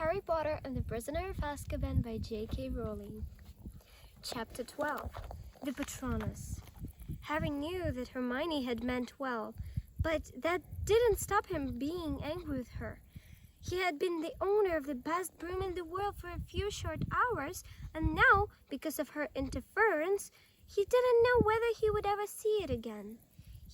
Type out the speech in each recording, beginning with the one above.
Harry Potter and the Prisoner of Azkaban by J.K. Rowling. Chapter 12. The Patronus. Harry knew that Hermione had meant well, but that didn't stop him being angry with her. He had been the owner of the best broom in the world for a few short hours, and now, because of her interference, he didn't know whether he would ever see it again.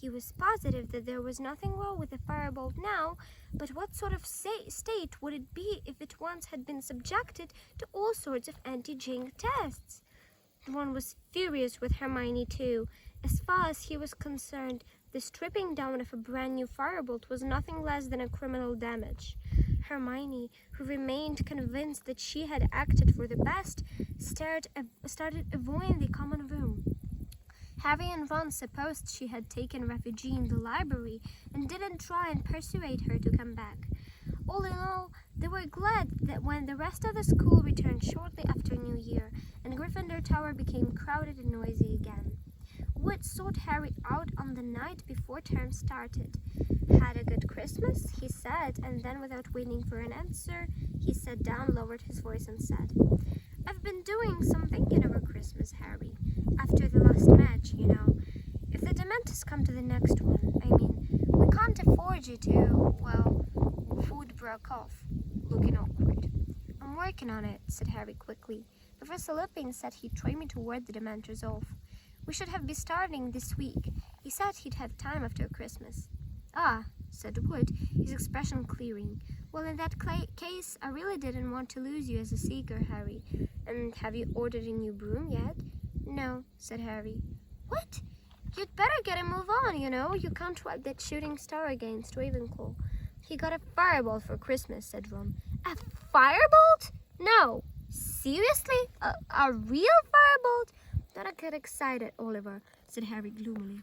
He was positive that there was nothing wrong with the firebolt now, but what sort of state would it be if it once had been subjected to all sorts of anti-jinx tests? Ron was furious with Hermione too. As far as he was concerned, the stripping down of a brand new firebolt was nothing less than a criminal damage. Hermione, who remained convinced that she had acted for the best, started avoiding the common room. Harry and Ron supposed she had taken refuge in the library and didn't try and persuade her to come back. All in all, they were glad that when the rest of the school returned shortly after New Year and Gryffindor Tower became crowded and noisy again. Wood sought Harry out on the night before term started. "Had a good Christmas?" he said, and then without waiting for an answer, he sat down, lowered his voice and said, "I've been doing some thinking over Christmas, Harry. After the last match, you know. If the Dementors come to the next one, I mean, we can't afford you to, well," Wood broke off, looking awkward. "I'm working on it," said Harry quickly. "Professor Lupin said he'd train me to ward the Dementors off. We should have been starting this week. He said he'd have time after Christmas." "Ah," said Wood, his expression clearing. "Well, in that case, I really didn't want to lose you as a seeker, Harry. And have you ordered a new broom yet?" "No," said Harry. "What? You'd better get a move on, you know. You can't wipe that shooting star against Ravenclaw." "He got a firebolt for Christmas," said Ron. "A firebolt? No. Seriously? A real firebolt?" "Don't get excited, Oliver," said Harry gloomily.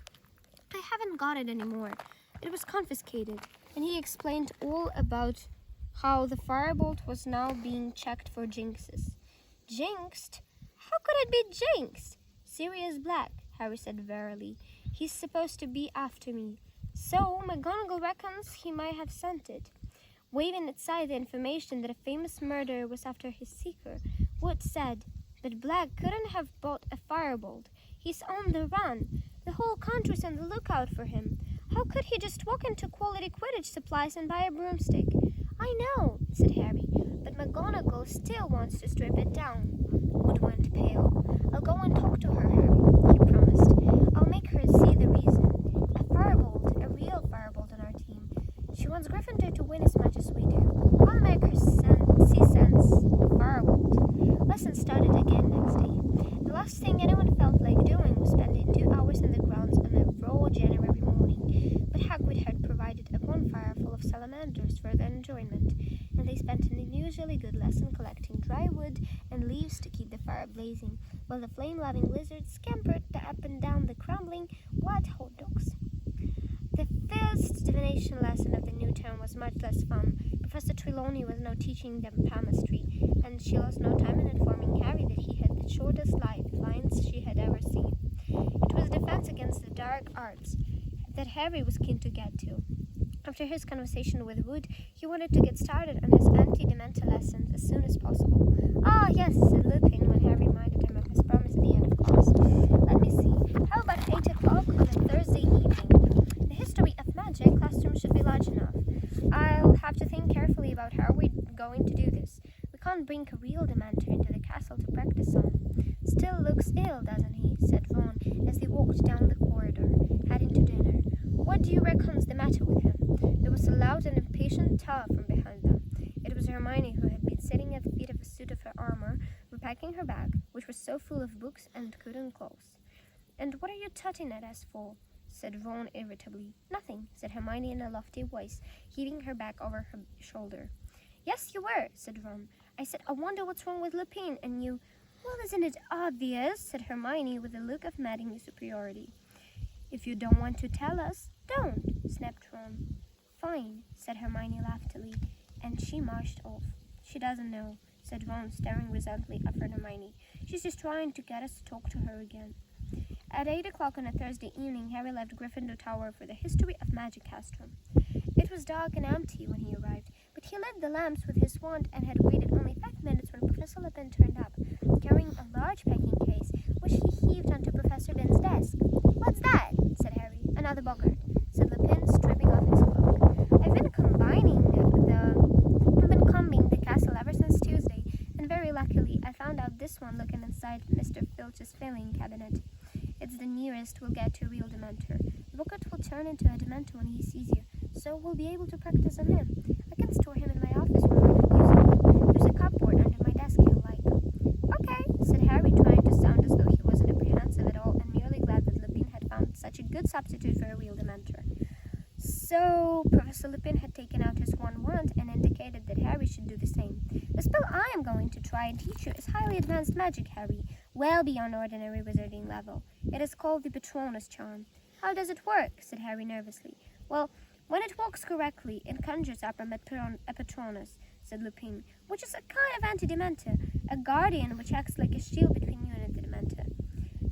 "I haven't got it anymore. It was confiscated." And he explained all about how the firebolt was now being checked for jinxes. "Jinxed? How could it be jinxed?" "Sirius Black," Harry said wearily. "He's supposed to be after me. So McGonagall reckons he might have sent it." Waving aside the information that a famous murderer was after his seeker, Wood said, "But Black couldn't have bought a firebolt. He's on the run. The whole country's on the lookout for him. How could he just walk into Quality Quidditch Supplies and buy a broomstick?" "I know," said Harry, "but McGonagall still wants to strip it down." Wood went pale. "I'll go and talk to her, Harry," he promised. "I'll make her see the reason. A firebolt, a real firebolt on our team. She wants Gryffindor to win as much as we do. I'll make her see sense. Firebolt." Lesson started again next day. The last thing anyone felt like doing was spending 2 hours in the grounds on a raw January morning, but Hagrid had provided a bonfire full of salamanders for their enjoyment, and they spent an unusually good lesson collecting dry wood and leaves to keep the fire blazing, while the flame-loving lizards scampered up and down the crumbling white hot dogs. The first divination lesson of the new term was much less fun. Professor Trelawney was now teaching them palmistry, and she lost no time in informing Harry that he had the shortest lines she had ever seen. It was a defense against the dark arts that Harry was keen to get to. After his conversation with Wood, he wanted to get started on his anti-dementor lessons as soon as possible. "Ah, yes," said Lupin when Harry reminded him of his promise at the end of class. "Let me see. How about 8 o'clock on a Thursday evening? The history of magic classroom should be large enough. I'll have to think carefully about how we're going to do this. We can't bring a real Dementor into the castle to practice on." "Still looks ill, doesn't he?" said Ron as they walked down the corridor, heading to dinner. "What do you reckon's the matter with him?" There was a loud and impatient tug from behind them. It was Hermione, who had been sitting at the feet of a suit of her armor, repacking her bag, which was so full of books and couldn't close. "And what are you tutting at us for?" said Ron irritably. "Nothing," said Hermione in a lofty voice, heaving her back over her shoulder. "Yes, you were," said Ron. "I said, I wonder what's wrong with Lupin, and you—" "Well, isn't it obvious?" said Hermione with a look of maddening superiority. "If you don't want to tell us, don't," snapped Ron. "Fine," said Hermione loftily, and she marched off. "She doesn't know," said Ron, staring resentfully at Hermione. "She's just trying to get us to talk to her again." At 8 o'clock on a Thursday evening, Harry left Gryffindor Tower for the History of Magic classroom. It was dark and empty when he arrived, but he lit the lamps with his wand and had waited only 5 minutes when Professor Lupin turned up, carrying a large packing case, which he heaved onto Professor Bin's desk. "What's that?" said Harry. "Another boggart," said Lupin, stripping off his cloak. I've been combing the castle ever since Tuesday, and very luckily I found out this one looking inside Mr. Filch's filing cabinet. It's the nearest we'll get to a real Dementor. The boggart will turn into a Dementor when he sees you, so we'll be able to practice on him. I can store him in my office when we're not using it. There's a cupboard under my desk you'll like." "Okay," said Harry, trying to sound as though he wasn't apprehensive at all and merely glad that Lupin had found such a good substitute for a real Dementor. So, Professor Lupin had taken out his wand and indicated that Harry should do the same. "The spell I am going to try and teach you is highly advanced magic, Harry, well beyond ordinary wizarding level. It is called the Patronus charm." "How does it work?" said Harry nervously. "Well, when it works correctly, it conjures up a Patronus," said Lupin, "which is a kind of anti-Dementor, a guardian which acts like a shield between you and the Dementor."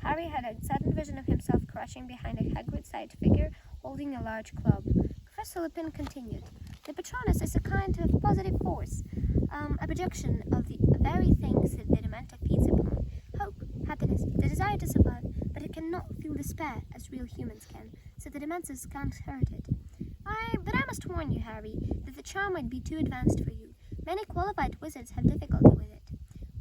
Harry had a sudden vision of himself crouching behind a Hagrid-sized figure holding a large club. Professor Lupin continued, "The Patronus is a kind of positive force, a projection of the very things that the Dementor feeds upon. Hope, happiness, the desire to survive, but it cannot feel despair as real humans can, so the Dementors can't hurt it. But I must warn you, Harry, that the charm might be too advanced for you. Many qualified wizards have difficulty with it."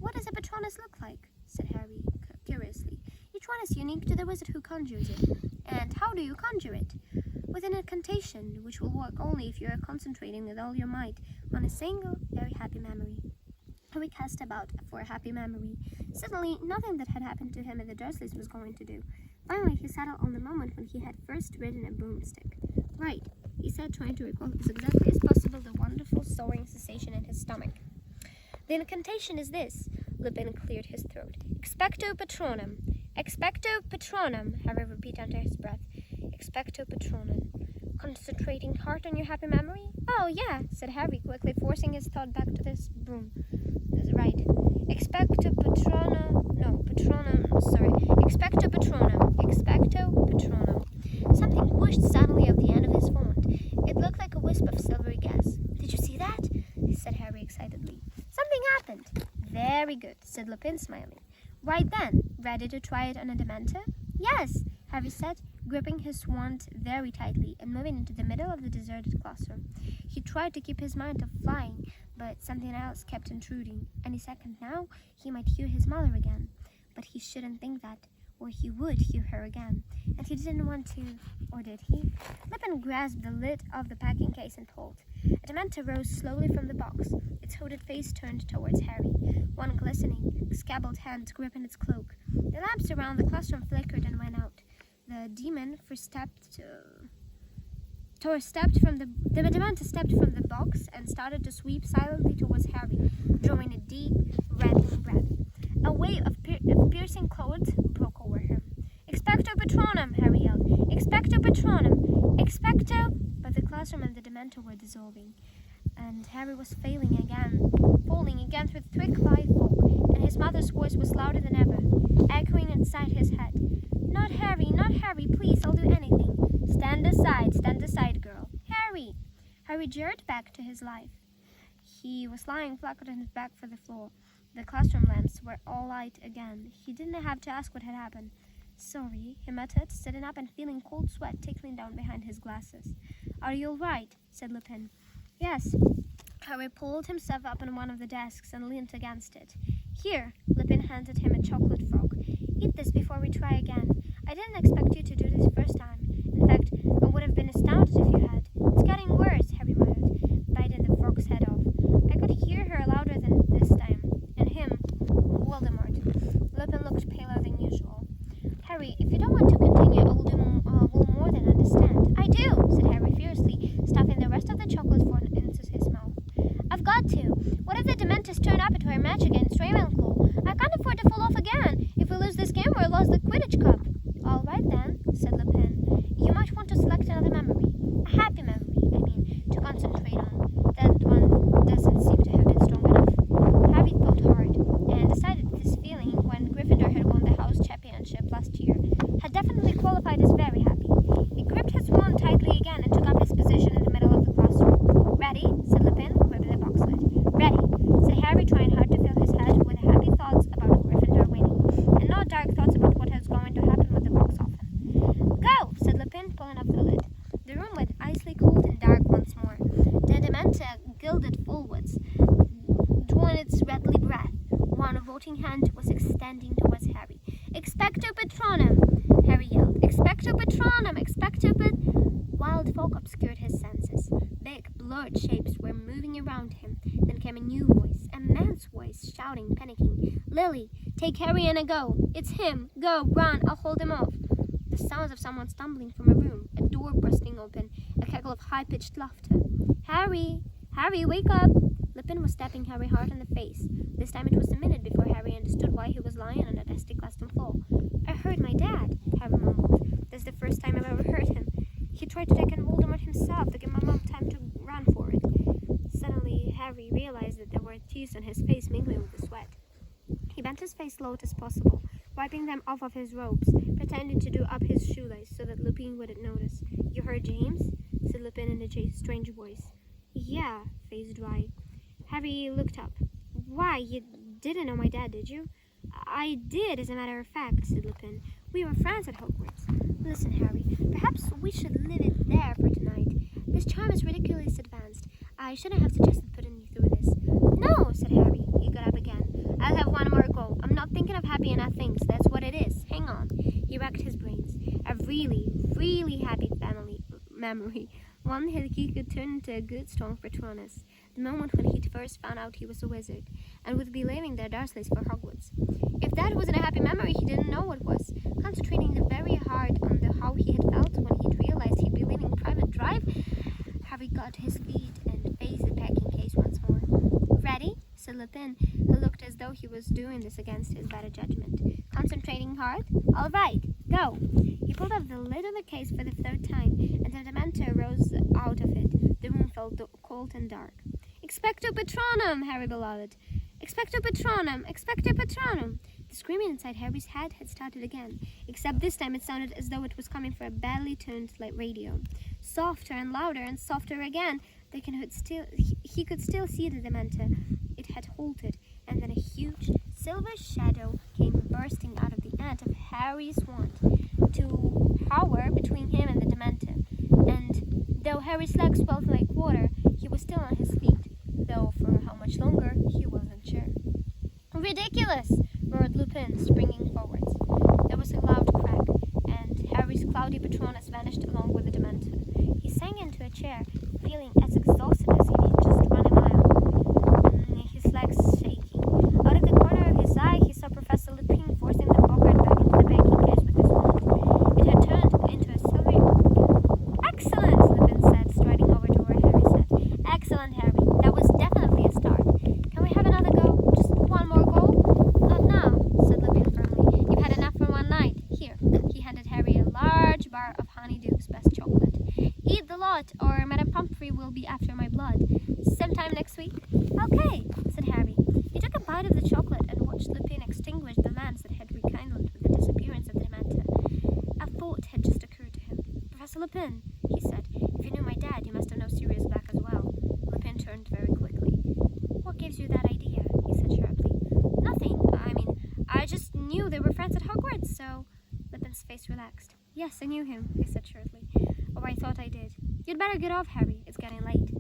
"What does a Patronus look like?" said Harry curiously. "Each one is unique to the wizard who conjures it. And how do you conjure it?" "With an incantation, which will work only if you are concentrating with all your might on a single, very happy memory." Harry cast about for a happy memory. Suddenly, nothing that had happened to him at the Dursleys was going to do. Finally, he settled on the moment when he had first ridden a broomstick. "Right," he said, trying to recall as exactly as possible the wonderful soaring sensation in his stomach. "The incantation is this." Lupin cleared his throat. "Expecto Patronum. Expecto Patronum," Harry repeated under his breath. "Expecto Patronum. Concentrating hard on your happy memory?" "Oh, yeah," said Harry, quickly forcing his thought back to this broom. "That's right. Expecto Patronum. No, Patronum. Sorry. Expecto Patronum. Expecto Patronum." Something whooshed suddenly off the end of his wand. It looked like a wisp of silvery gas. "Did you see that?" said Harry excitedly. "Something happened." "Very good," said Lupin, smiling. "Right then, ready to try it on a Dementor?" "Yes," Harry said, gripping his wand very tightly and moving into the middle of the deserted classroom. He tried to keep his mind off flying, but something else kept intruding. Any second now, he might hear his mother again. But he shouldn't think that, or he would hear her again. And he didn't want to, or did he? Lupin grasped the lid of the packing case and pulled. A Dementor rose slowly from the box, its hooded face turned towards Harry, one glistening, scabbled hand gripping its cloak. The lamps around the classroom flickered and went out. The Dementor stepped from the box and started to sweep silently towards Harry, drawing a deep, rattling breath. A wave of piercing cold broke over him. "Expecto Patronum!" Harry yelled. "Expecto Patronum! Expecto!" But the classroom and the Dementor were dissolving, and Harry was falling again through the thick white fog, and his mother's voice was louder than ever, echoing inside his head. Not Harry, please, I'll do anything. Stand aside, girl. Harry!" Harry jerked back to his life. He was lying flat on his back for the floor. The classroom lamps were all light again. He didn't have to ask what had happened. "Sorry," he muttered, sitting up and feeling cold sweat tickling down behind his glasses. "Are you all right?" said Lupin. "Yes." Harry pulled himself up on one of the desks and leaned against it. "Here," Lupin handed him a chocolate frog. "Eat this before we try again. I didn't expect you to do this first time. In fact, I would have been astounded if you had. It's getting worse," Harry muttered, biting the frog's head off. "I could hear her louder than this time. And him, Voldemort." Lupin looked paler than usual. "Harry, if you don't want to continue, I will more than understand." "I do," said Harry fiercely, stuffing the rest of the chocolate frog into his mouth. "I've got to. What if the Dementors turn up into our match against Ravenclaw? I can't afford to fall off again. If we lose this game, we'll lose the Quidditch Cup." "All right then," said Lupin. "You might want to select another memory. A happy memory, to concentrate on. That one doesn't seem to have been strong enough." Harry thought hard and decided that this feeling when Gryffindor had won the house championship last year had definitely qualified as very happy. He gripped his wand tightly again and took up his position in the middle of the classroom. "Ready?" said Lupin, gripping Hogwarts, drawing its redly breath. One revolting hand was extending towards Harry. "Expecto Patronum!" Harry yelled. "Expecto Patronum! Expecto Pat—" Wild fog obscured his senses. Big, blurred shapes were moving around him. Then came a new voice, a man's voice, shouting, panicking. "Lily, take Harry and a go! It's him! Go, run, I'll hold him off!" The sounds of someone stumbling from a room, a door bursting open, a cackle of high-pitched laughter. "Harry! Harry, wake up!" Lupin was stabbing Harry hard in the face. This time it was a minute before Harry understood why he was lying on a dusty classroom floor. "I heard my dad," Harry mumbled. "That's the first time I've ever heard him. He tried to take Voldemort himself to give my mom time to run for it." Suddenly, Harry realized that there were tears on his face mingling with the sweat. He bent his face low as possible, wiping them off of his robes, pretending to do up his shoelace so that Lupin wouldn't notice. "You heard James?" said Lupin in a strange voice. "Yeah," face dry. Harry looked up. "Why, you didn't know my dad, did you?" "I did, as a matter of fact," said Lupin. "We were friends at Hogwarts. Listen, Harry, perhaps we should leave it there for tonight. This charm is ridiculously advanced. I shouldn't have suggested putting you through this." "No," said Harry. He got up again. "I'll have one more go. I'm not thinking of happy enough things. That's what it is. Hang on." He racked his brains. A really, really happy family memory. One that he could turn into a good, strong Patronus. The moment when he'd first found out he was a wizard, and would be leaving their Dursleys for Hogwarts. If that wasn't a happy memory, he didn't know what was. Concentrating very hard on how he had felt when he'd realized he'd be leaving Private Drive, Harry got to his feet and faced the packing case once more. "Ready?" said Lupin, who looked as though he was doing this against his better judgment. "Concentrating hard? All right, go!" He pulled up the lid of the case for the third time, and the Dementor rose out of it. The room felt cold and dark. "Expecto Patronum, Harry beloved! Expecto Patronum! Expecto Patronum!" The screaming inside Harry's head had started again, except this time it sounded as though it was coming from a badly tuned radio. Softer and louder and softer again. He could still see the Dementor. It had halted, and then a huge silver shadow came bursting out of the end of Harry's wand to hover between him and the Dementor. And though Harry's legs felt like water, he was still on his feet, though for how much longer he wasn't sure. "Ridiculous!" roared Lupin, springing forwards. There was a loud crack, and Harry's cloudy Patronus vanished along with the Dementor. He sank into a chair, feeling as exhausted as if he'd just run a mile, his legs shaking. Out of the corner of his eye, he saw Professor Lupin forcing the boggart back into the packing case with his wand. It had turned into a silvery... "Excellent!" Lupin said, striding over to where Harry sat. "Excellent, Harry. That was definitely a start. Can we have another go? Just one more go?" "Not now," said Lupin firmly. "You've had enough for one night. Here." He handed Harry a large bar of Honeydukes best chocolate. "Eat the lot, or Madame Pomfrey will be after my blood. Sometime next week." "Okay," said Harry. He took a bite of the chocolate and watched Lupin extinguish the lamps that had rekindled with the disappearance of the Dementor. A thought had just occurred to him. "Professor Lupin," he said, "if you knew my dad, you must have known Sirius Black as well." Lupin turned very quickly. "What gives you that idea?" he said sharply. "Nothing. I just knew they were friends at Hogwarts, so..." Lupin's face relaxed. "Yes, I knew him," he said shortly. "Or I thought I did. You'd better get off, Harry. It's getting late."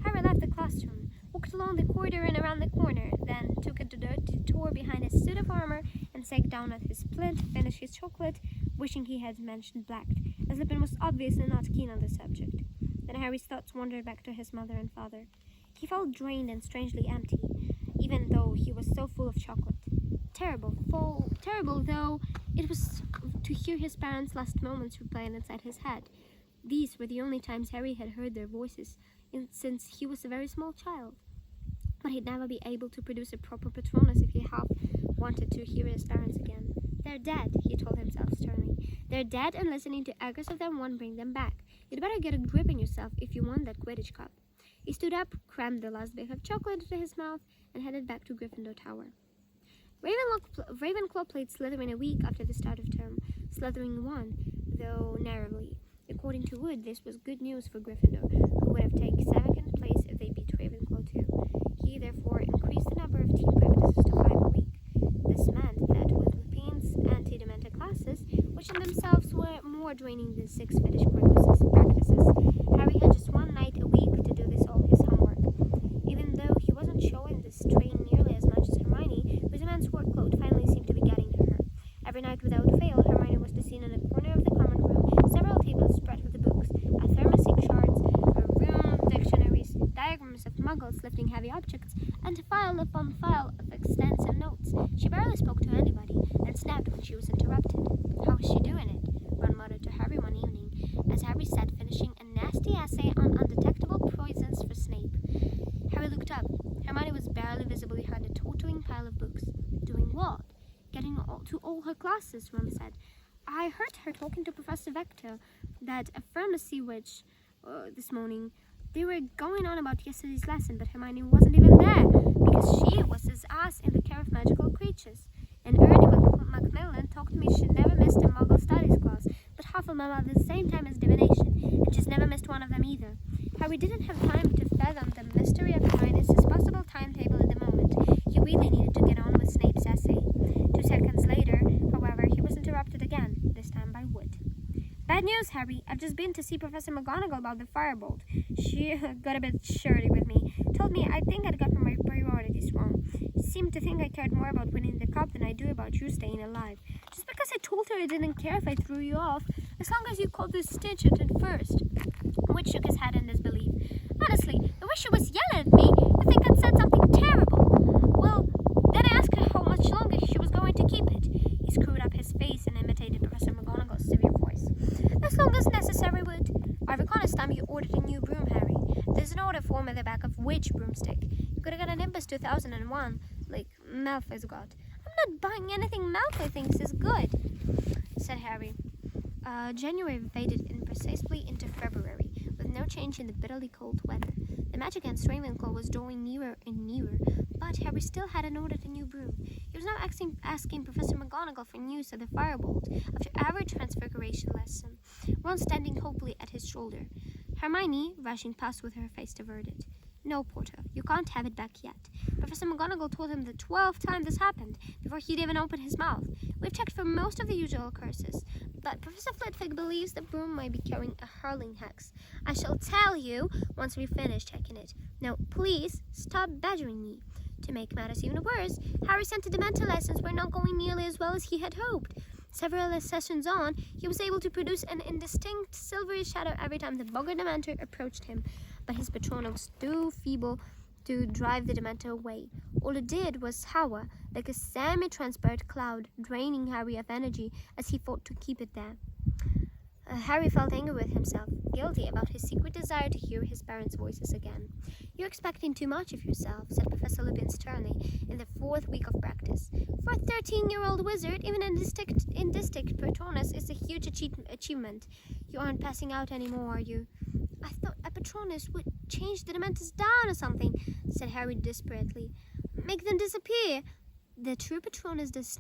Harry left the classroom, walked along the corridor and around the corner, then took a detour behind his suit of armor and sat down at his plinth to finish his chocolate, wishing he had mentioned Black, as Lupin was obviously not keen on the subject. Then Harry's thoughts wandered back to his mother and father. He felt drained and strangely empty, even though he was so full of chocolate. Terrible though it was to hear his parents' last moments replaying inside his head. These were the only times Harry had heard their voices since he was a very small child. But he'd never be able to produce a proper Patronus if he half wanted to hear his parents again. "They're dead," he told himself sternly. "They're dead, and listening to echoes of them won't bring them back. You'd better get a grip on yourself if you want that Quidditch cup." He stood up, crammed the last bit of chocolate into his mouth, and headed back to Gryffindor Tower. Ravenclaw played Slytherin a week after the start of term. Slytherin won, though narrowly. According to Wood, this was good news for Gryffindor, who would have taken second place if they beat Ravenclaw too. He therefore increased the number of team practices to 5 a week. This meant that with Lupin's anti-Dementor classes, which in themselves were more draining than 6 Quidditch practices, Harry had just one night a week to do all his homework. Even though facts, and file upon file of extensive notes. She barely spoke to anybody, and snapped when she was interrupted. How was she doing it? Ron muttered to Harry one evening, as Harry sat finishing a nasty essay on undetectable poisons for Snape. Harry looked up. Hermione was barely visible behind a tottering pile of books. Doing what? Getting to all her classes, Ron said. I heard her talking to Professor Vector, that a pharmacy witch, this morning. They were going on about yesterday's lesson, but Hermione wasn't even there, because she was his ass in the care of magical creatures. And Ernie Macmillan talked to me she never missed a Muggle Studies class, but half of them at the same time as divination, and she's never missed one of them either. Harry didn't have time to fathom the mystery of Hermione's possible timetable at the moment. He really needed to get on with Snape's essay. 2 seconds later, however, he was interrupted again, this time by Wood. Bad news, Harry. I've just been to see Professor McGonagall about the firebolt. She got a bit shirty with me. Told me I think I'd gotten my priorities wrong. Seemed to think I cared more about winning the cup than I do about you staying alive. Just because I told her I didn't care if I threw you off, as long as you called this stitch at it first. Wood shook his head in disbelief. Honestly, the way she was yelling at me, I think I'd said something terrible. Well, then I asked her how much longer she was going to keep it. He screwed up his face and imitated Professor McGonagall's severe voice. As long as necessary, Wood. I reckon it's time you ordered a new broom, Harry. There's an order form at the back of which broomstick. You could have got a Nimbus 2001, like Malfoy's got. I'm not buying anything Malfoy thinks is good, said Harry. January faded precisely into February, with no change in the bitterly cold weather. The match against Ravenclaw was drawing nearer and nearer, but Harry still hadn't ordered a new broom. He was now asking Professor McGonagall for news of the firebolt after every transfiguration lesson, Ron standing hopefully at his shoulder. Hermione rushing past with her face averted. No, Potter, you can't have it back yet. Professor McGonagall told him the 12th time this happened, before he'd even opened his mouth. We've checked for most of the usual curses, but Professor Flitwick believes the broom might be carrying a hurling hex. I shall tell you once we've finished checking it. Now, please, stop badgering me. To make matters even worse, Harry sent the Dementor lessons were not going nearly as well as he had hoped. Several sessions on, he was able to produce an indistinct silvery shadow every time the Bogger Dementor approached him, but his Patronus was too feeble to drive the Dementor away. All it did was hover like a semi-transparent cloud, draining Harry of energy as he fought to keep it there. Harry felt angry with himself, guilty about his secret desire to hear his parents' voices again. You're expecting too much of yourself, said Professor Lupin sternly in the 4th week of practice. For a 13-year-old wizard, even an indistinct Patronus is a huge achievement. You aren't passing out anymore, are you? I thought a Patronus would change the Dementors down or something, said Harry desperately. Make them disappear. The true Patronus does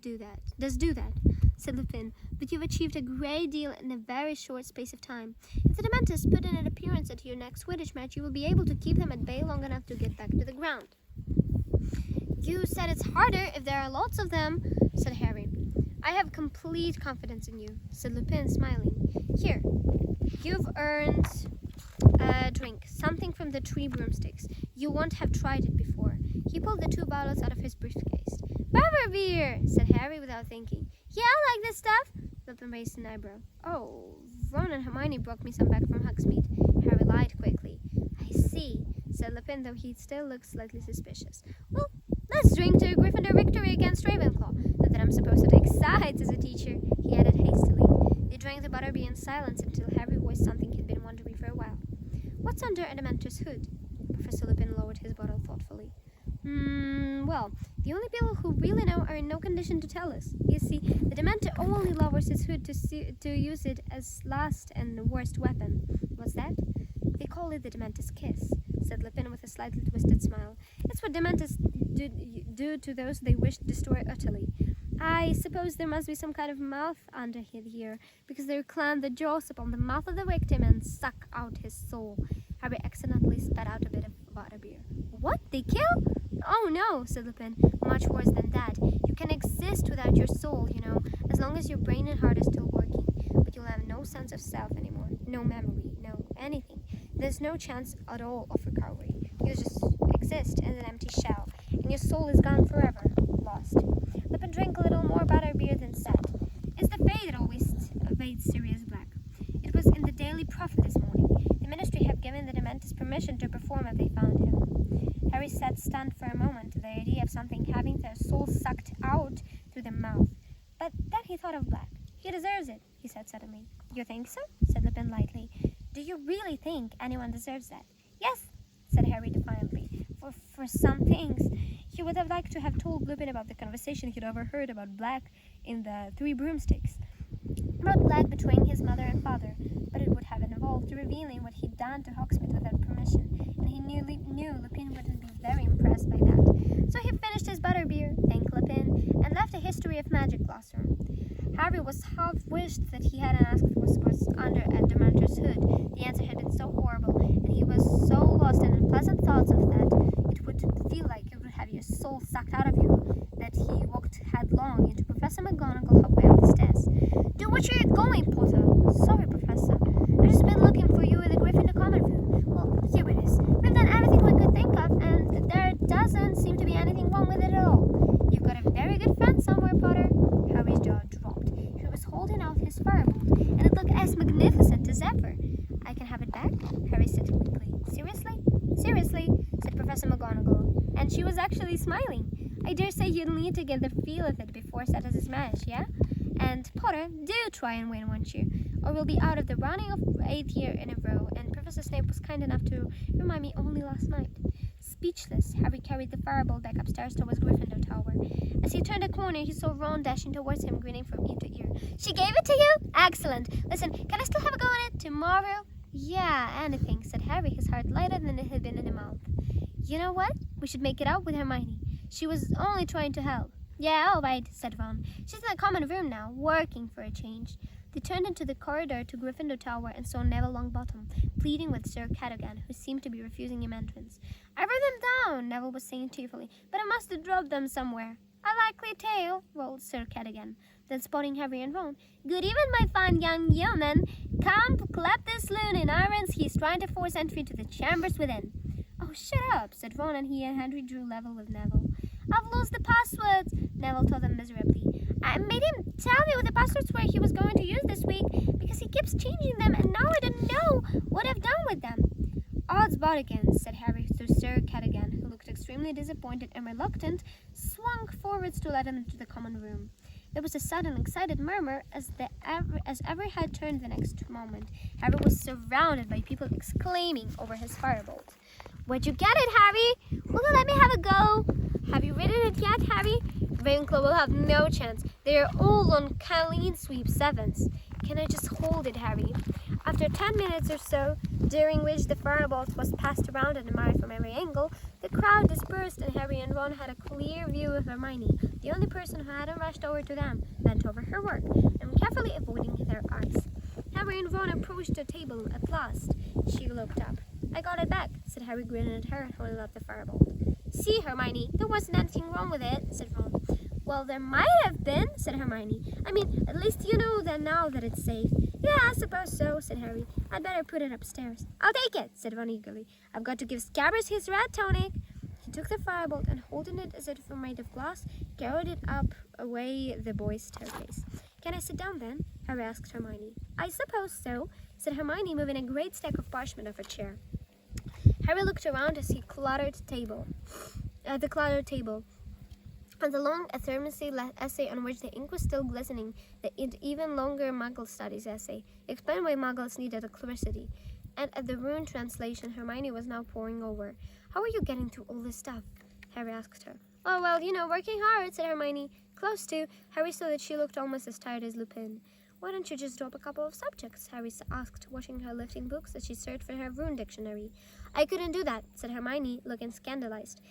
do that, said Lupin, but you've achieved a great deal in a very short space of time. If the Dementors put in an appearance at your next Quidditch match, you will be able to keep them at bay long enough to get back to the ground. You said it's harder if there are lots of them, said Harry. I have complete confidence in you, said Lupin, smiling. Here, you've earned a drink, something from the 3 broomsticks. You won't have tried it before. He pulled the 2 bottles out of his briefcase. Butterbeer, said Harry without thinking. Yeah, I like this stuff. Lupin raised an eyebrow. Oh, Ron and Hermione brought me some back from Hogsmeade. Harry lied quickly. I see, said Lupin, though he still looked slightly suspicious. Well, let's drink to Gryffindor victory against Ravenclaw. Not that I'm supposed to take sides as a teacher, he added hastily. They drank the butterbeer in silence until Harry voiced something he'd been wondering for a while. What's under a Dementor's hood? Professor Lupin lowered his bottle thoughtfully. Well, the only people who really know are in no condition to tell us. You see, the Dementor only lowers his hood to use it as last and worst weapon. What's that? They call it the Dementor's kiss, said Lupin with a slightly twisted smile. It's what Dementors do to those they wish to destroy utterly. I suppose there must be some kind of mouth under here, because they clamp the jaws upon the mouth of the victim and suck out his soul. Harry accidentally spat out a bit of butterbeer. What? They kill? Oh no, said Lupin. Much worse than that. You can exist without your soul, you know, as long as your brain and heart are still working. But you'll have no sense of self anymore. No memory, no anything. There's no chance at all of recovery. You just exist in an empty shell, and your soul is gone forever, lost. Lupin drank a little more butterbeer than said. Is the fate that always evades Sirius Black? It was in the Daily Prophet this morning. The Ministry had given the Dementors permission to perform if they found him. Harry sat stunned for a moment at the idea of something having their soul sucked out through the mouth. But then he thought of Black. He deserves it, he said suddenly. You think so? Said Lupin lightly. Do you really think anyone deserves that? Yes, said Harry defiantly. For some things. He would have liked to have told Lupin about the conversation he'd overheard about Black in the Three Broomsticks. About Black betraying his mother and father, but it would have involved revealing what he'd done to Hogsmeade without permission, and he knew Lupin wouldn't be very impressed by that. So he finished his butterbeer, thanked Lupin, and left a history of magic classroom. Harry was half wished that he hadn't asked what was under a Dementor's hood. The answer had been so horrible, and he was so lost in unpleasant thoughts of that it would feel like it would have your soul sucked out of you, that he walked headlong into Professor McGonagall halfway up the stairs. To which are you going, Potter? Sorry, Professor. I've just been looking for you in the Gryffindor common room. Well, here it is. We've done everything we could think of, and there doesn't seem to be anything wrong with it at all. You've got a very good friend somewhere, Potter. Harry's jaw dropped. He was holding out his firebolt, and it looked as magnificent as ever. I can have it back? Harry said quickly. Seriously? Seriously, said Professor McGonagall. And she was actually smiling. I dare say you'll need to get the feel of it before set as a smash, yeah? And Potter, do try and win, won't you? Or we'll be out of the running of 8th year in a row, and Professor Snape was kind enough to remind me only last night. Speechless, Harry carried the firebolt back upstairs towards Gryffindor Tower. As he turned a corner, he saw Ron dashing towards him, grinning from ear to ear. She gave it to you? Excellent. Listen, can I still have a go at it tomorrow? Yeah, anything, said Harry, his heart lighter than it had been in the mouth. You know what? We should make it up with Hermione. She was only trying to help. Yeah, all right, said Ron. She's in the common room now, working for a change. They turned into the corridor to Gryffindor Tower and saw Neville Longbottom, pleading with Sir Cadogan, who seemed to be refusing him entrance. I wrote them down, Neville was saying tearfully, but I must have dropped them somewhere. A likely tale, rolled Sir Cadogan. Then spotting Harry and Ron, good even, my fine young yeoman. Come, clap this loon in irons. He's trying to force entry to the chambers within. Oh, shut up, said Ron, and he and Henry drew level with Neville. I've lost the passwords, Neville told them miserably. I made him tell me what the passwords were he was going to use this week, because he keeps changing them, and now I don't know what I've done with them. Odds bodikins, said Harry to Sir Cadogan, who looked extremely disappointed and reluctant, swung forwards to let him into the common room. There was a sudden excited murmur as every head turned the next moment. Harry was surrounded by people exclaiming over his firebolt. Where'd you get it, Harry? Will you let me have a go? Have you written it yet, Harry? Ravenclaw will have no chance. They are all on clean sweep 7s. Can I just hold it, Harry? After 10 minutes or so, during which the firebolt was passed around and admired from every angle, the crowd dispersed and Harry and Ron had a clear view of Hermione, the only person who hadn't rushed over to them, bent over her work, and carefully avoiding their eyes. Harry and Ron approached the table at last. She looked up. I got it back, said Harry, grinning at her, holding up the firebolt. See, Hermione, there wasn't anything wrong with it, said Ron. Well, there might have been, said Hermione. I mean, at least you know that now that it's safe. Yeah, I suppose so, said Harry. I'd better put it upstairs. I'll take it, said Ron eagerly. I've got to give Scabbers his rat tonic. He took the firebolt and, holding it as if it were made of glass, carried it up away the boys' staircase. Can I sit down then? Harry asked Hermione. I suppose so, said Hermione, moving a great stack of parchment off a chair. Harry looked around as he cluttered the table. And the long Thermosy essay on which the ink was still glistening, the even longer Muggle Studies essay, explained why Muggles needed electricity, and at the Rune translation Hermione was now poring over. How are you getting through all this stuff? Harry asked her. Oh, well, working hard, said Hermione. Close to. Harry saw that she looked almost as tired as Lupin. Why don't you just drop a couple of subjects? Harry asked, watching her lifting books as she searched for her Rune dictionary. I couldn't do that, said Hermione, looking scandalized.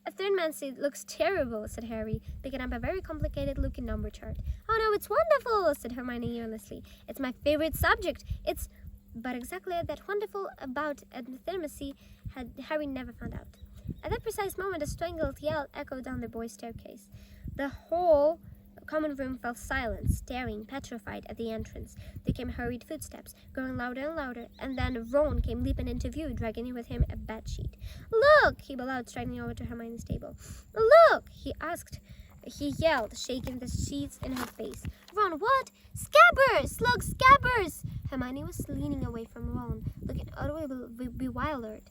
A third man looks terrible, said Harry, picking up a very complicated-looking number chart. Oh, no, it's wonderful, said Hermione earnestly. It's my favorite subject. But exactly that wonderful about Thermosy had Harry never found out. At that precise moment, a strangled yell echoed down the boys' staircase. The whole common room fell silent, staring, petrified, at the entrance. There came hurried footsteps, growing louder and louder, and then Ron came leaping into view, dragging with him a bedsheet. Look! He bellowed, striding over to Hermione's table. Look! He yelled, shaking the sheets in her face. Ron, what? Scabbers! Look, Scabbers! Hermione was leaning away from Ron, looking utterly bewildered.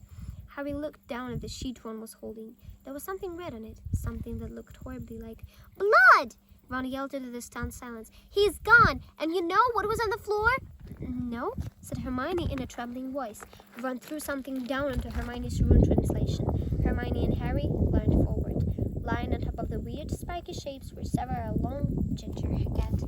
Harry looked down at the sheet Ron was holding. There was something red on it, something that looked horribly like blood! Ron yelled into the stunned silence. He's gone! And you know what was on the floor? No, said Hermione in a trembling voice. Ron threw something down into Hermione's rune translation. Hermione and Harry leaned forward. Lying on top of the weird spiky shapes were several long ginger hairs.